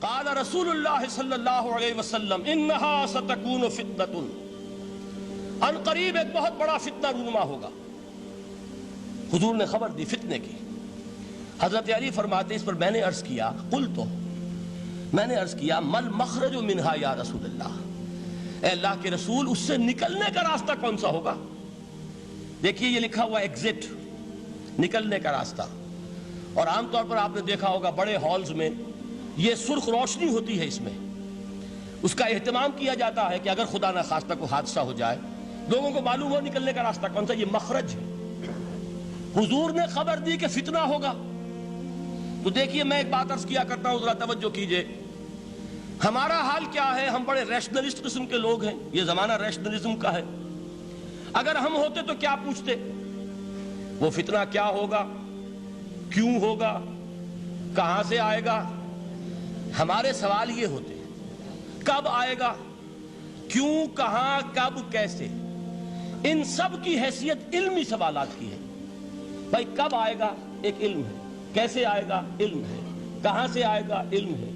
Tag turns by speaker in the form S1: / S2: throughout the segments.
S1: قال رسول اللہ صلی اللہ علیہ وسلم انہا ستکون فتنۃ، ان قریب ایک بہت بڑا فتنہ رونما ہوگا۔ حضور نے خبر دی فتنے کی۔ حضرت علی فرماتے اس پر میں نے عرض کیا، میں نے عرض کیا مل مخرج منہا یا رسول اللہ، اے اللہ کے رسول اس سے نکلنے کا راستہ کون سا ہوگا؟ دیکھیے یہ لکھا ہوا ایگزٹ، نکلنے کا راستہ، اور عام طور پر آپ نے دیکھا ہوگا بڑے ہالز میں یہ سرخ روشنی ہوتی ہے، اس میں اس کا اہتمام کیا جاتا ہے کہ اگر خدا نہ خواستہ کوئی حادثہ ہو جائے لوگوں کو معلوم ہو نکلنے کا راستہ کون سا، یہ مخرج ہے۔ حضور نے خبر دی کہ فتنہ ہوگا۔ تو دیکھیے میں ایک بات عرض کیا کرتا ہوں، ذرا توجہ کیجئے، ہمارا حال کیا ہے؟ ہم بڑے ریشنلسٹ قسم کے لوگ ہیں، یہ زمانہ ریشنلزم کا ہے۔ اگر ہم ہوتے تو کیا پوچھتے؟ وہ فتنہ کیا ہوگا، کیوں ہوگا، کہاں سے آئے گا؟ ہمارے سوال یہ ہوتے ہیں، کب آئے گا، کیوں، کہاں، کب، کیسے؟ ان سب کی حیثیت علمی سوالات کی ہے۔ بھائی کب آئے گا ایک علم ہے، کیسے آئے گا علم ہے، کہاں سے آئے گا علم ہے،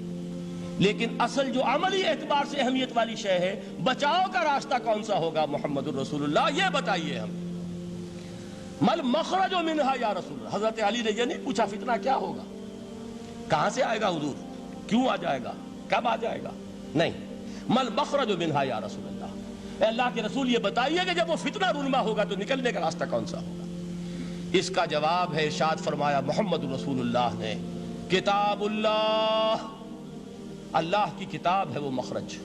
S1: لیکن اصل جو عملی اعتبار سے اہمیت والی شے ہے، بچاؤ کا راستہ کون سا ہوگا محمد الرسول اللہ، یہ بتائیے ہم۔ مل مخرج منہا یا رسول اللہ، حضرت علی نے یہ نہیں پوچھا فتنہ کیا ہوگا، کہاں سے آئے گا حضور، کیوں آ جائے گا، کب آ جائے گا، نہیں، مل مخرج منہا یا رسول اللہ، اے اللہ کے رسول یہ بتائیے کہ جب وہ فتنہ رونما ہوگا تو نکلنے کا راستہ کون سا ہوگا؟ اس کا جواب ہے، ارشاد فرمایا محمد رسول اللہ نے، کتاب اللہ، اللہ کی کتاب ہے وہ مخرج،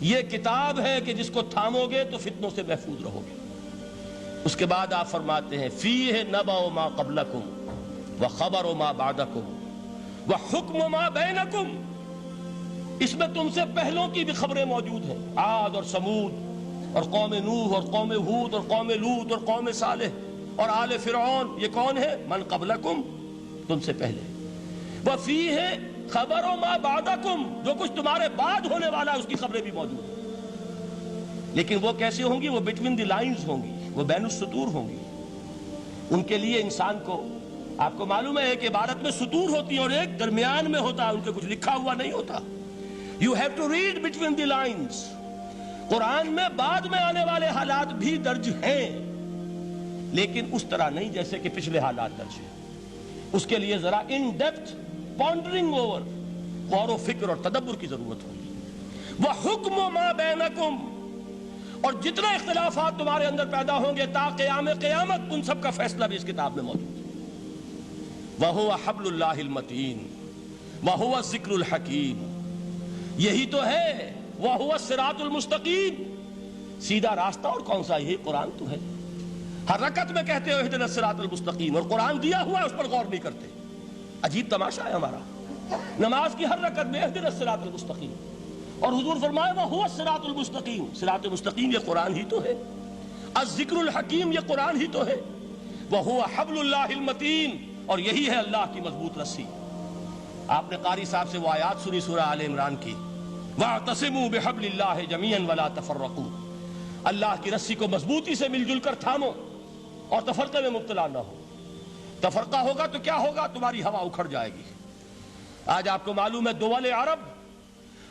S1: یہ کتاب ہے کہ جس کو تھامو گے تو فتنوں سے محفوظ رہو گے۔ اس کے بعد آپ فرماتے ہیں فیہ نبأ ما قبلکم وخبر ما بعدکم وحکم ما بینکم، اس میں تم سے پہلوں کی بھی خبریں موجود ہیں، عاد اور سمود اور قوم نوح اور قوم ہود اور قوم لوط اور قوم صالح اور آل فرعون، یہ کون ہے؟ من قبلکم، تم سے پہلے، وفیہ خبر ما بعدکم، جو کچھ تمہارے بعد ہونے والا ہے اس کی خبریں بھی موجود ہیں، لیکن وہ کیسے ہوں گی؟ وہ بٹوین دی لائنز ہوں گی، وہ بین السطور ہوں گی۔ ان کے لیے انسان کو، آپ کو معلوم ہے کہ عبارت میں سطور ہوتی ہیں اور ایک درمیان میں ہوتا ہے، ان کے کچھ لکھا ہوا نہیں ہوتا۔ You have to read between the lines۔ قرآن میں بعد میں آنے والے حالات بھی درج ہیں، لیکن اس طرح نہیں جیسے کہ پچھلے حالات درج ہیں۔ اس کے لیے ذرا ان ڈیپتھ پونڈرنگ اوور، غور و فکر اور تدبر کی ضرورت ہوگی۔ وَحُکْمُ مَا بَيْنَكُمْ، اور جتنے اختلافات تمہارے اندر پیدا ہوں گے تا قیام قیامت، ان سب کا فیصلہ بھی اس کتاب میں موجود ہے۔ وَهُوَ حَبْلُ اللَّهِ الْمَتِينُ وَهُوَ الذِّكْرُ الْحَكِيمُ، یہی تو ہے وَهُوَ الصِّرَاطُ الْمُسْتَقِيمُ، سیدھا راستہ، اور کون سا؟ یہی قرآن تو ہے۔ ہر رکعت میں کہتے ہو اهْدِنَا الصِّرَاطَ الْمُسْتَقِيمُ، اور قرآن دیا ہوا ہے اس پر غور نہیں کرتے۔ عجیب تماشا ہے ہمارا، نماز کی ہر رکعت میں اهْدِنَا الصِّرَاطَ الْمُسْتَقِيمُ، اور حضور فرمائے وَهُوَ الصِّرَاطُ الْمُسْتَقِيمُ، صراط مستقیم یہ قرآن ہی تو ہے۔ الذکر الحکیم یہ قرآن ہی تو ہے۔ وَهُوَ حَبْلُ اللَّهِ الْمَتِينُ، اور یہی ہے اللہ کی مضبوط رسی۔ آپ نے قاری صاحب سے وہ آیات سنی سورہ آل عمران کی، وَاعْتَصِمُوا بِحَبْلِ اللَّهِ جَمِيعًا وَلَا تَفَرَّقُوا، اللہ کی رسی کو مضبوطی سے مل جل کر تھامو اور تفرقے میں مبتلا نہ ہو۔ تفرقہ ہوگا تو کیا ہوگا؟ تمہاری ہوا اکھڑ جائے گی۔ آج آپ کو معلوم ہے دول عرب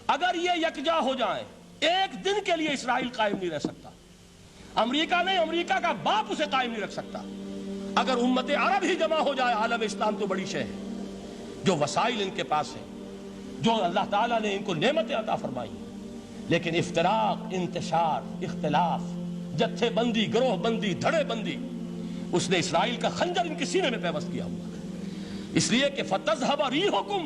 S1: اگر یہ یکجا ہو جائیں، ایک دن کے لیے اسرائیل قائم نہیں رہ سکتا، امریکہ نہیں، امریکہ کا باپ اسے قائم نہیں رکھ سکتا۔ اگر امت عرب ہی جمع ہو جائے، عالم اسلام تو بڑی شے ہے، جو وسائل ان کے پاس ہیں، جو اللہ تعالیٰ نے ان کو نعمتیں عطا فرمائی، لیکن افتراق، انتشار، اختلاف، جتھے بندی، گروہ بندی، دھڑے بندی، اس نے اسرائیل کا خنجر ان کے سینے میں پیوست کیا ہوا ہے۔ اس لیے کہ فَتَذْهَبَ رِيحُكُمْ،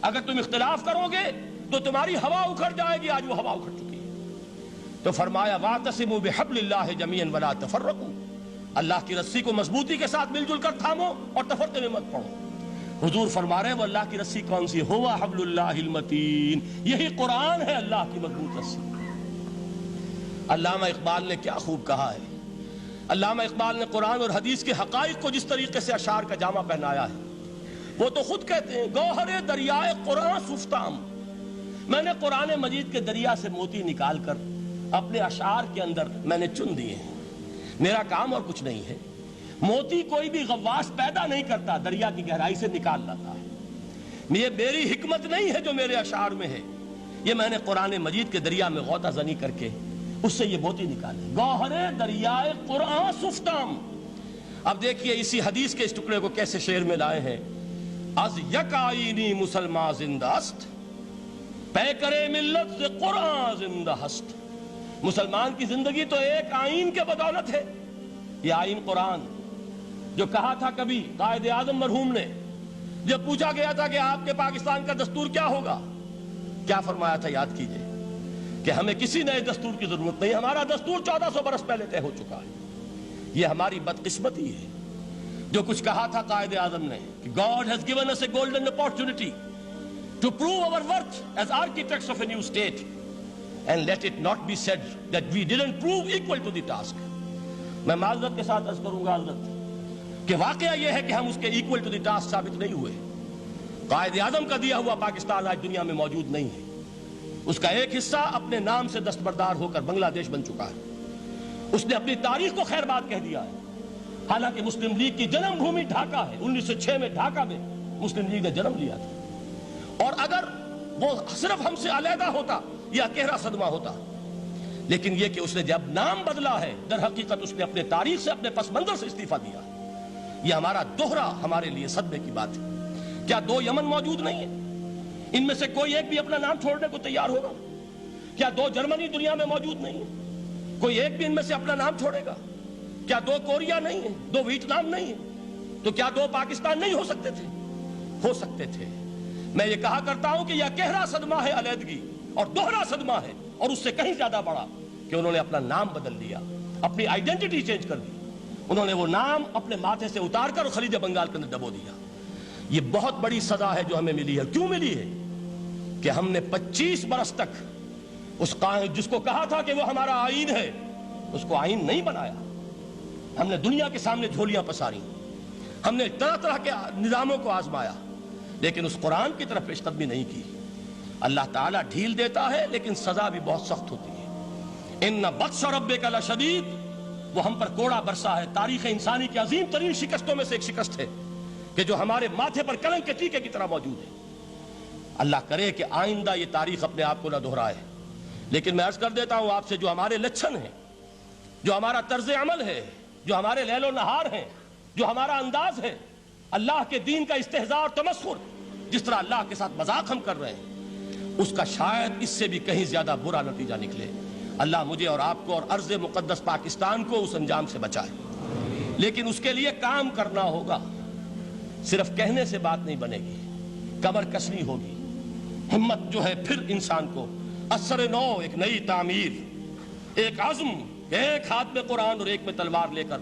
S1: اگر تم اختلاف کرو گے تو تمہاری ہوا اکھڑ جائے گی، آج وہ ہوا اکھڑ چکی ہے۔ تو فرمایا وَاعْتَصِمُوا بِحَبْلِ اللَّهِ جَمِيعًا وَلَا تَفَرَّقُوا، اللہ کی رسی کو مضبوطی کے ساتھ مل جل کر تھامو اور تفرقے میں مت پڑو۔ حضور فرما رہے ہیں وہ اللہ کی رسی کون سی؟ ہوا حبل اللہ المتین، یہی قرآن ہے اللہ کی مضبوط رسی۔ علامہ اقبال نے کیا خوب کہا ہے، علامہ اقبال نے قرآن اور حدیث کے حقائق کو جس طریقے سے اشعار کا جامہ پہنایا ہے، وہ تو خود کہتے ہیں گوہر دریائے قرآن سفتام، میں نے قرآن مجید کے دریا سے موتی نکال کر اپنے اشعار کے اندر میں نے چن دیے ہیں، میرا کام اور کچھ نہیں ہے۔ موتی کوئی بھی غواص پیدا نہیں کرتا، دریا کی گہرائی سے نکال لاتا ہے۔ یہ میری حکمت نہیں ہے جو میرے اشعار میں ہے، یہ میں نے قرآن مجید کے دریا میں غوطہ زنی کر کے اس سے یہ موتی نکالے، گوہر دریائے قرآن سفتام۔ اب دیکھیے اسی حدیث کے اس ٹکڑے کو کیسے شعر میں لائے ہیں۔ از یک آئینی مسلمان زندہ است، پے کرے ملت سے قرآن زندہ ہست۔ مسلمان کی زندگی تو ایک آئین کے بدولت ہے، یہ آئین قرآن، جو کہا تھا کبھی قائد اعظم مرحوم نے جب پوچھا گیا تھا کہ آپ کے پاکستان کا دستور کیا ہوگا، کیا فرمایا تھا یاد کیجئے کہ ہمیں کسی نئے دستور کی ضرورت نہیں، ہمارا دستور 1400 برس پہلے طے ہو چکا ہے۔ یہ ہماری بدقسمتی ہے جو کچھ کہا تھا قائد اعظم نے کہ God has given us a golden opportunity to prove our worth as architects of a new state, and let it not be said that we didn't prove equal to the task۔ میں معذرت کے ساتھ عرض کروں گا حضرت کہ واقعہ یہ ہے کہ ہم اس کے ایکول ٹو دی ٹاسک ثابت نہیں ہوئے۔ قائد اعظم کا دیا ہوا پاکستان آج دنیا میں موجود نہیں ہے، اس کا ایک حصہ اپنے نام سے دستبردار ہو کر بنگلہ دیش بن چکا ہے، اس نے اپنی تاریخ کو خیر بات کہہ دیا ہے، حالانکہ مسلم لیگ کی جنم بھومی ڈھاکہ ہے۔ 1906 میں ڈھاکہ میں مسلم لیگ نے جنم لیا تھا، اور اگر وہ صرف ہم سے علیحدہ ہوتا یہ گہرا صدمہ ہوتا، لیکن یہ کہ اس نے جب نام بدلا ہے در حقیقت اس نے اپنے تاریخ سے اپنے پس منظر سے استعفیٰ دیا ہے۔ یہ ہمارا دوہرا ہمارے لیے صدمے کی بات ہے۔ کیا 2 یمن موجود نہیں ہے؟ ان میں سے کوئی ایک بھی اپنا نام چھوڑنے کو تیار ہوگا؟ کیا 2 جرمنی دنیا میں موجود نہیں ہے؟ کوئی ایک بھی ان میں سے اپنا نام چھوڑے گا؟ کیا 2 کوریا نہیں ہے؟ 2 ویتنام نہیں ہے؟ تو کیا 2 پاکستان نہیں ہو سکتے تھے؟ ہو سکتے تھے۔ میں یہ کہا کرتا ہوں کہ یہ گہرا صدمہ ہے علیحدگی، اور دوہرا صدمہ ہے، اور اس سے کہیں زیادہ بڑا کہ انہوں نے اپنا نام بدل دیا، اپنی آئیڈینٹی چینج کر دی، انہوں نے وہ نام اپنے ماتھے سے اتار کر خلیج بنگال کے اندر ڈبو دیا۔ یہ بہت بڑی سزا ہے جو ہمیں ملی ہے۔ کیوں ملی ہے؟ کہ ہم نے 25 برس تک اس قائد جس کو کہا تھا کہ وہ ہمارا آئین ہے، اس کو آئین نہیں بنایا۔ ہم نے دنیا کے سامنے جھولیاں پساری، ہم نے طرح طرح کے نظاموں کو آزمایا، لیکن اس قرآن کی طرف پیش قدمی نہیں کی۔ اللہ تعالیٰ ڈھیل دیتا ہے لیکن سزا بھی بہت سخت ہوتی ہے۔ ان بطش ربک لشدید، وہ ہم پر کوڑا برسا ہے۔ تاریخ انسانی کی عظیم ترین شکستوں میں سے ایک شکست ہے کہ جو ہمارے ماتھے پر کلنک کے ٹیکے کی طرح موجود ہے۔ اللہ کرے کہ آئندہ یہ تاریخ اپنے آپ کو نہ دہرائے، لیکن میں عرض کر دیتا ہوں آپ سے، جو ہمارے لچھن ہیں، جو ہمارا طرز عمل ہے، جو ہمارے لیل و نہار ہیں، جو ہمارا انداز ہے، اللہ کے دین کا استہزاء اور تمسخر، جس طرح اللہ کے ساتھ مذاق ہم کر رہے ہیں، اس کا شاید اس سے بھی کہیں زیادہ برا نتیجہ نکلے۔ اللہ مجھے اور آپ کو اور ارض مقدس پاکستان کو اس انجام سے بچائے، لیکن اس کے لیے کام کرنا ہوگا۔ صرف کہنے سے بات نہیں بنے گی، کمر کسنی ہوگی، ہمت جو ہے پھر انسان کو اثر نو، ایک نئی تعمیر، ایک عزم، ایک ہاتھ میں قرآن اور ایک میں تلوار لے کر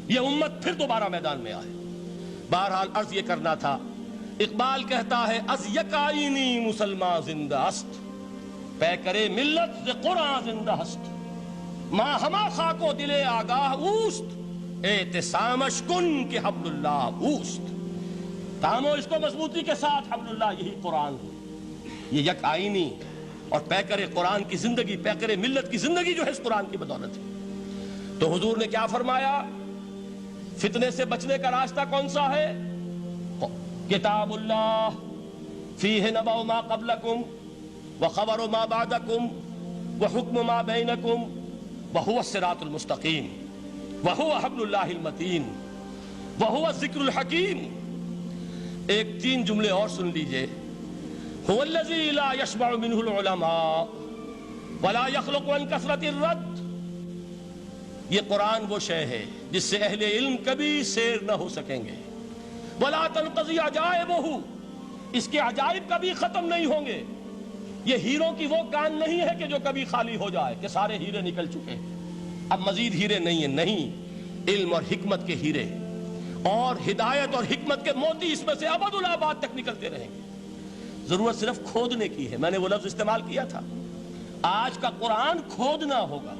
S1: یہ امت پھر دوبارہ میدان میں آئے۔ بہرحال عرض یہ کرنا تھا، اقبال کہتا ہے از یک آئینی مسلمان زندہ است، پے کرے ملت سے قرآن زندہ ہست، ماں ہما خاک و دل آگاہ اوست، اعتصامش کن کہ حبل اللہ اوست۔ تامو اس کو مضبوطی کے ساتھ، حبل اللہ یہی قرآن ہے۔ یہ یک آئینی اور پیکر قرآن کی زندگی، پیکر ملت کی زندگی جو ہے اس قرآن کی بدولت ہے۔ تو حضور نے کیا فرمایا؟ فتنے سے بچنے کا راستہ کون سا ہے؟ کتاب اللہ فیہ نبأ ما قبلکم وخبر ما بعدکم وحکم ما بینکم وہو الصراط المستقیم وہو حبل اللہ المتین وہو الذکر الحکیم۔ ایک 3 جملے اور سن لیجئے۔ هو الذی لا یشبع منہ العلماء ولا یخلق عن کثرت الرد۔ یہ قرآن وہ شے ہے جس سے اہل علم کبھی سیر نہ ہو سکیں گے۔ ولا تنقضی عجائبہ، اس کے عجائب کبھی ختم نہیں ہوں گے۔ یہ ہیروں کی وہ کان نہیں ہے کہ جو کبھی خالی ہو جائے کہ سارے ہیرے نکل چکے اب مزید ہیرے نہیں ہیں، نہیں، علم اور حکمت کے ہیرے اور ہدایت اور حکمت کے موتی اس میں سے ابد الآباد تک نکلتے رہیں گے۔ ضرورت صرف کھودنے کی ہے۔ میں نے وہ لفظ استعمال کیا تھا، آج کا قرآن کھودنا ہوگا،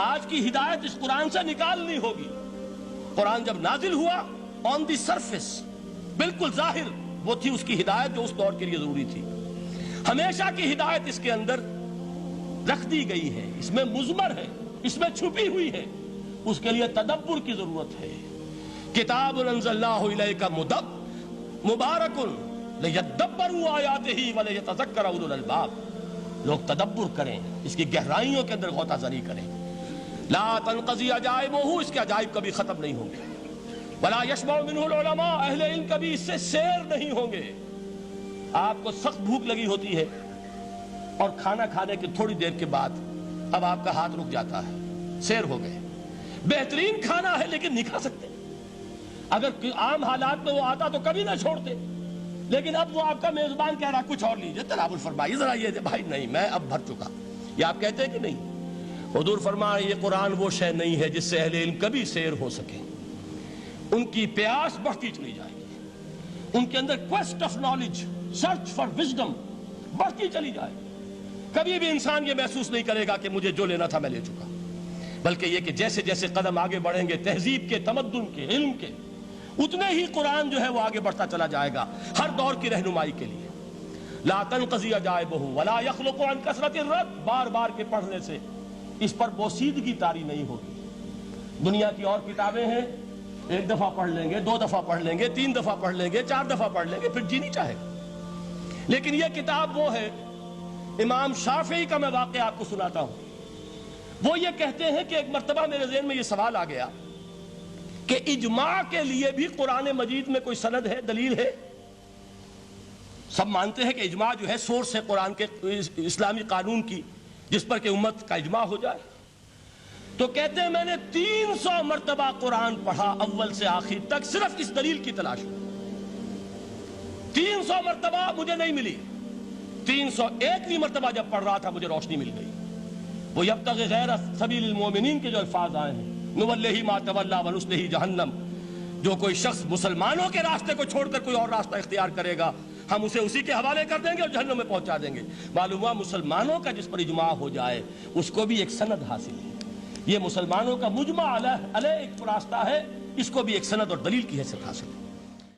S1: آج کی ہدایت اس قرآن سے نکالنی ہوگی۔ قرآن جب نازل ہوا آن دی سرفیس، بالکل ظاہر وہ تھی اس کی ہدایت جو اس دور کے لیے ضروری تھی۔ ہمیشہ کی ہدایت اس کے اندر رکھ دی گئی ہے، اس میں مضمر ہے، اس میں چھپی ہوئی ہے، اس کے لیے تدبر کی ضرورت ہے۔ کتاب انزلناہ الیک مبارک لِيَدَّبَّرُوا آیَاتِهِ وَلِيَتَذَكَّرَ أُولُو الْأَلْبَابِ، لوگ تدبر کریں، اس کی گہرائیوں کے اندر غوطہ زنی کریں۔ لا تنقضی عجائبہ، اس کے عجائب کبھی ختم نہیں ہوں گے۔ ولا یشبع منہ العلماء، اہل علم کبھی اس سے سیر نہیں ہوں گے۔ آپ کو سخت بھوک لگی ہوتی ہے اور کھانا کھانے کے تھوڑی دیر کے بعد اب آپ کا ہاتھ رک جاتا ہے، سیر ہو گئے، بہترین کھانا ہے لیکن نہیں کھا سکتے۔ اگر عام حالات میں وہ آتا تو کبھی نہ چھوڑتے، لیکن اب وہ آپ کا میزبان کہہ رہا کچھ اور لیجئے، تناول فرمائیے ذرا یہ بھائی نہیں میں اب بھر چکا، یہ آپ کہتے ہیں کہ نہیں؟ حضور فرمائے یہ قرآن وہ شے نہیں ہے جس سے اہل علم کبھی سیر ہو سکے، ان کی پیاس بڑھتی چلی جائے گی، ان کے اندر quest of knowledge, search for wisdom بڑھتی چلی جائے گی۔ کبھی بھی انسان یہ محسوس نہیں کرے گا کہ مجھے جو لینا تھا میں لے چکا، بلکہ یہ کہ جیسے جیسے قدم آگے بڑھیں گے تہذیب کے، تمدن کے، علم کے، اتنے ہی قرآن جو ہے وہ آگے بڑھتا چلا جائے گا ہر دور کی رہنمائی کے لیے۔ لا تنقضی عجائبہ ولا یخلق عن کثرت الرد، بار بار کے پڑھنے سے اس پر بوسیدگی طاری نہیں ہوگی۔ دنیا کی اور کتابیں ہیں، ایک دفعہ پڑھ لیں گے، دو دفعہ پڑھ لیں گے، تین دفعہ پڑھ لیں گے، چار دفعہ پڑھ لیں گے، پھر جی نہیں چاہے گا۔ لیکن یہ کتاب وہ ہے، امام شافعی کا میں واقعہ آپ کو سناتا ہوں۔ وہ یہ کہتے ہیں کہ ایک مرتبہ میرے ذہن میں یہ سوال آ گیا کہ اجماع کے لیے بھی قرآن مجید میں کوئی سند ہے، دلیل ہے؟ سب مانتے ہیں کہ اجماع جو ہے سورس ہے قرآن کے اسلامی قانون کی، جس پر کہ امت کا اجماع ہو جائے۔ تو کہتے ہیں میں نے 300 مرتبہ قرآن پڑھا اول سے آخر تک، صرف اس دلیل کی تلاش میں۔ 300 مرتبہ مجھے نہیں ملی، 301ویں مرتبہ جب پڑھ رہا تھا مجھے روشنی مل گئی۔ وہ یبتغی غیر سبیل المومنین کے جو الفاظ آئے ہیں، نُوَلِّهِ مَا تَوَلَّىٰ وَنُصْلِهِ جَهَنَّمَ، جو کوئی شخص مسلمانوں کے راستے کو چھوڑ کر کوئی اور راستہ اختیار کرے گا ہم اسے اسی کے حوالے کر دیں گے اور جہنم میں پہنچا دیں گے۔ معلوم ہوا مسلمانوں کا جس پر اجماع ہو جائے اس کو بھی ایک سند حاصل ہے۔ یہ مسلمانوں کا مجمع علیہ ایک راستہ ہے، اس کو بھی ایک سند اور دلیل کی حیثیت حاصل ہے۔